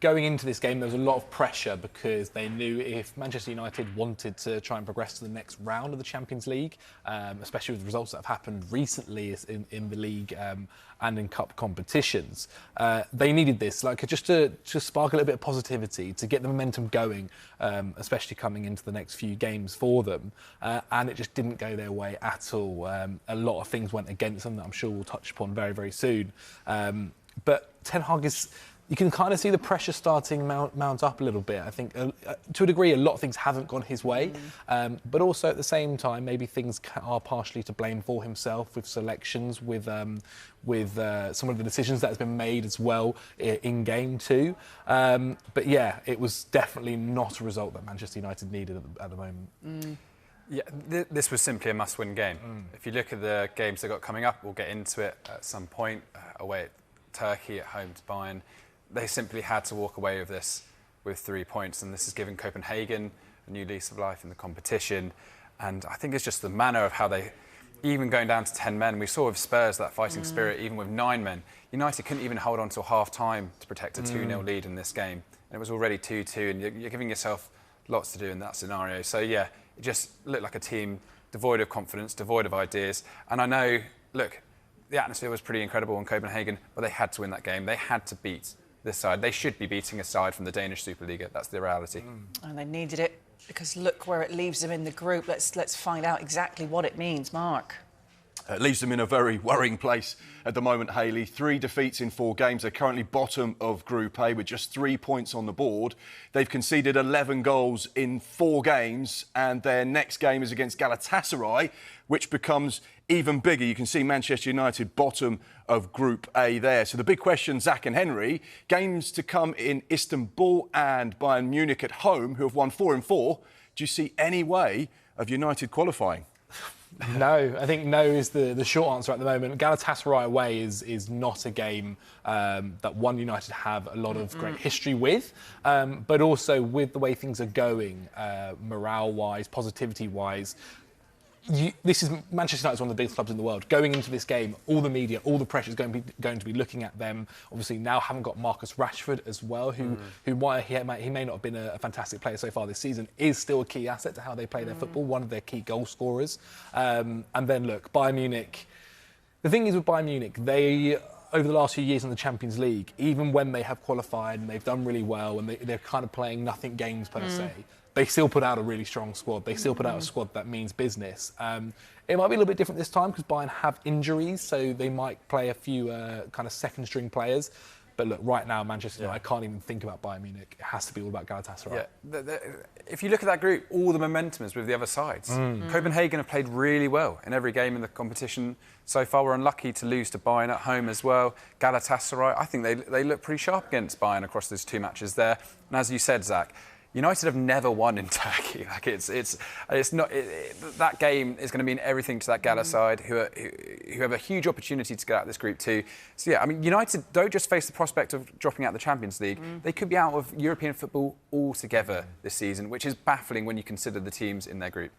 Going into this game, there was a lot of pressure because they knew if Manchester United wanted to try and progress to the next round of the Champions League, especially with the results that have happened recently in the league and in cup competitions, they needed this, like just to spark a little bit of positivity, to get the momentum going, especially coming into the next few games for them. And it just didn't go their way at all. A lot of things went against them that I'm sure we'll touch upon very, very soon. But Ten Hag is... You can kind of see the pressure starting mount up a little bit. I think, to a degree, a lot of things haven't gone his way. But also, at the same time, maybe things are partially to blame for himself with selections, with some of the decisions that has been made as well in game too. But yeah, it was definitely not a result that Manchester United needed at the moment. Yeah, this was simply a must-win game. If you look at the games they've got coming up, we'll get into it at some point. Away at Turkey, at home to Bayern. They simply had to walk away with this with 3 points, and this has given Copenhagen a new lease of life in the competition. And I think it's just the manner of how they, even going down to 10 men, we saw with Spurs that fighting spirit, even with 9 men. United couldn't even hold on till half-time to protect a 2-0 lead in this game. And it was already 2-2, and you're giving yourself lots to do in that scenario. So yeah, it just looked like a team devoid of confidence, devoid of ideas. And I know, look, the atmosphere was pretty incredible in Copenhagen, but they had to win that game. They had to beat this side. They should be beating a side from the Danish Superliga. That's the reality. And they needed it, because look where it leaves them in the group. Let's find out exactly what it means, Mark. It leaves them in a very worrying place at the moment, Hayley. 3 defeats in 4 games. They're currently bottom of Group A with just 3 points on the board. They've conceded 11 goals in 4 games, and their next game is against Galatasaray, which becomes even bigger. You can see Manchester United bottom of Group A there. So the big question, Zach and Henry, games to come in Istanbul and Bayern Munich at home, who have won 4 in 4. Do you see any way of United qualifying? No, I think no is the short answer at the moment. Galatasaray away is not a game that One United have a lot of great history with, but also with the way things are going, morale-wise, positivity-wise. This is Manchester United is one of the biggest clubs in the world. Going into this game, all the media, all the pressure is going to be looking at them. Obviously, now haven't got Marcus Rashford as well, who while he may not have been a fantastic player so far this season, is still a key asset to how they play their football. One of their key goal scorers. And then look, Bayern Munich. The thing is with Bayern Munich, they, over the last few years in the Champions League, even when they have qualified and they've done really well and they're kind of playing nothing games per se, they still put out a really strong squad. They still put out a squad that means business. It might be a little bit different this time because Bayern have injuries, so they might play a few kind of second-string players. But look, right now, Manchester United, I can't even think about Bayern Munich. It has to be all about Galatasaray. Yeah, if you look at that group, all the momentum is with the other sides. Copenhagen have played really well in every game in the competition so far. We're unlucky to lose to Bayern at home as well. Galatasaray, I think they look pretty sharp against Bayern across those 2 matches there. And as you said, Zach, United have never won in Turkey. Like that game is going to mean everything to that Gala side, who have a huge opportunity to get out of this group too. So yeah, I mean, United don't just face the prospect of dropping out of the Champions League. They could be out of European football altogether this season, which is baffling when you consider the teams in their group.